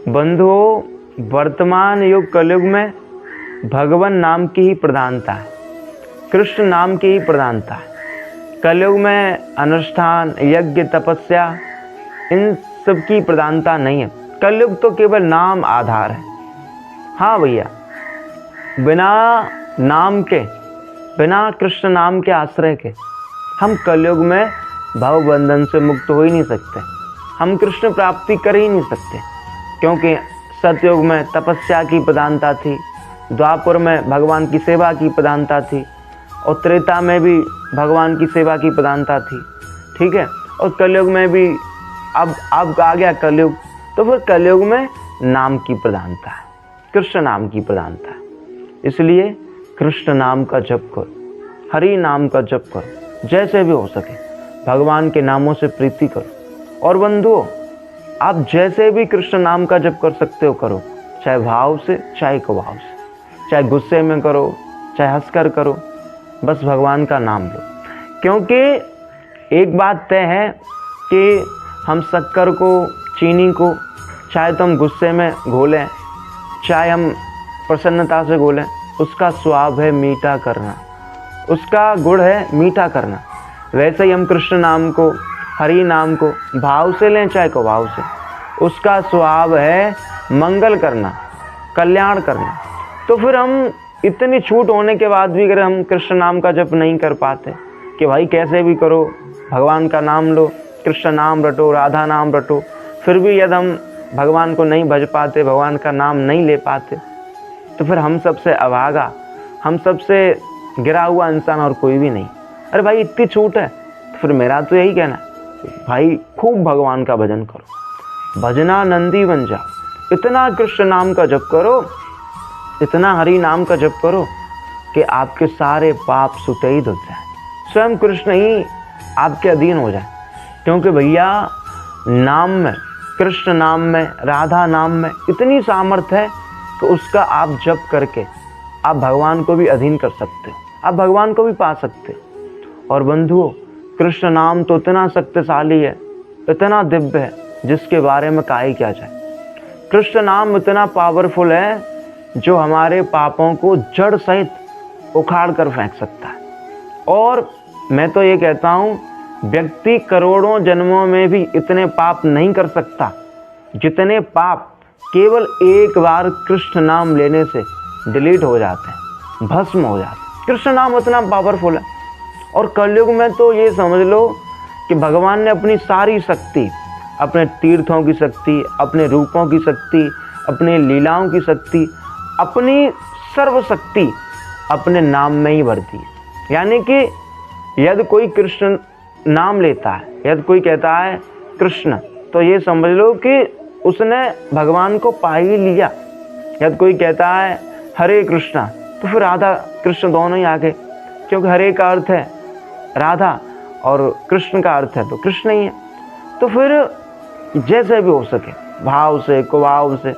बंधुओं, वर्तमान युग कलयुग में भगवान नाम की ही प्रधानता है, कृष्ण नाम की ही प्रधानता है। कलयुग में अनुष्ठान, यज्ञ, तपस्या इन सब की प्रधानता नहीं है। कलयुग तो केवल नाम आधार है। हाँ भैया, बिना नाम के, बिना कृष्ण नाम के आश्रय के हम कलयुग में भव बंधन से मुक्त हो ही नहीं सकते। हम कृष्ण प्राप्ति कर ही नहीं सकते, क्योंकि सतयुग में तपस्या की प्रधानता थी, द्वापर में भगवान की सेवा की प्रधानता थी, और त्रेता में भी भगवान की सेवा की प्रधानता थी। ठीक है, और कलयुग में भी अब आ गया कलयुग, तो फिर कलयुग में नाम की प्रधानता है, कृष्ण नाम की प्रधानता है। इसलिए कृष्ण नाम का जप करो, हरि नाम का जप करो, जैसे भी हो सके भगवान के नामों से प्रीति करो। और बंधुओं, आप जैसे भी कृष्ण नाम का जप कर सकते हो करो, चाहे भाव से, चाहे कुभाव से, चाहे गुस्से में करो, चाहे हंसकर करो, बस भगवान का नाम लो। क्योंकि एक बात तय है कि हम शक्कर को, चीनी को, चाहे तो हम गुस्से में घोलें, चाहे हम प्रसन्नता से घोलें, उसका स्वाद है मीठा करना, उसका गुण है मीठा करना। वैसे ही हम कृष्ण नाम को, हरि नाम को भाव से लें, चाहे कुभाव से, उसका स्वभाव है मंगल करना, कल्याण करना। तो फिर हम इतनी छूट होने के बाद भी अगर हम कृष्ण नाम का जप नहीं कर पाते कि भाई कैसे भी करो भगवान का नाम लो, कृष्ण नाम रटो, राधा नाम रटो, फिर भी यदि हम भगवान को नहीं भज पाते, भगवान का नाम नहीं ले पाते, तो फिर हम सबसे अभागा, हम सबसे गिरा हुआ इंसान और कोई भी नहीं। अरे भाई, इतनी छूट है, तो फिर मेरा तो यही कहना है, भाई खूब भगवान का भजन करो, भजना नंदी बन जाओ। इतना कृष्ण नाम का जप करो, इतना हरि नाम का जप करो कि आपके सारे पाप सुते ही धुल जाए, स्वयं कृष्ण ही आपके अधीन हो जाए। क्योंकि भैया, नाम में, कृष्ण नाम में, राधा नाम में इतनी सामर्थ्य है कि उसका आप जप करके आप भगवान को भी अधीन कर सकते हो, आप भगवान को भी पा सकते हो। और बंधुओं, कृष्ण नाम तो इतना शक्तिशाली है, इतना दिव्य है, जिसके बारे में कहा ही क्या जाए। कृष्ण नाम इतना पावरफुल है जो हमारे पापों को जड़ सहित उखाड़ कर फेंक सकता है। और मैं तो ये कहता हूँ, व्यक्ति करोड़ों जन्मों में भी इतने पाप नहीं कर सकता जितने पाप केवल एक बार कृष्ण नाम लेने से डिलीट हो जाते हैं, भस्म हो जाते हैं। कृष्ण नाम इतना पावरफुल है। और कलयुग में तो ये समझ लो कि भगवान ने अपनी सारी शक्ति, अपने तीर्थों की शक्ति, अपने रूपों की शक्ति, अपने लीलाओं की शक्ति, अपनी सर्वशक्ति अपने नाम में ही भर दी। यानी कि यदि कोई कृष्ण नाम लेता है, यदि कोई कहता है कृष्ण, तो ये समझ लो कि उसने भगवान को पा ही लिया। यदि कोई कहता है हरे कृष्णा, तो फिर राधा कृष्ण दोनों ही आ गए, क्योंकि हरे का अर्थ है राधा और कृष्ण का अर्थ है तो कृष्ण ही है। तो फिर जैसे भी हो सके, भाव से, कुभाव से,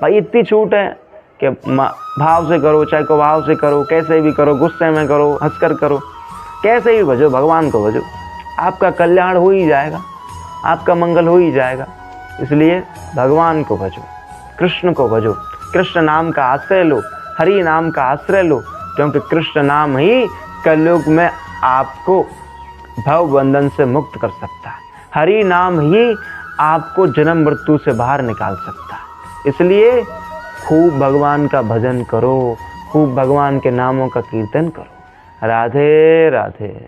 भाई इतनी छूट है कि भाव से करो, चाहे कुभाव से करो, कैसे भी करो, गुस्से में करो, हंसकर करो, कैसे भी भजो, भगवान को भजो, आपका कल्याण हो ही जाएगा, आपका मंगल हो ही जाएगा। इसलिए भगवान को भजो, कृष्ण को भजो, कृष्ण नाम का आश्रय लो, हरि नाम का आश्रय लो, क्योंकि कृष्ण नाम ही कलयुग में आपको भव बंधन से मुक्त कर सकता है। हरि नाम ही आपको जन्म मृत्यु से बाहर निकाल सकता है। इसलिए खूब भगवान का भजन करो, खूब भगवान के नामों का कीर्तन करो। राधे राधे।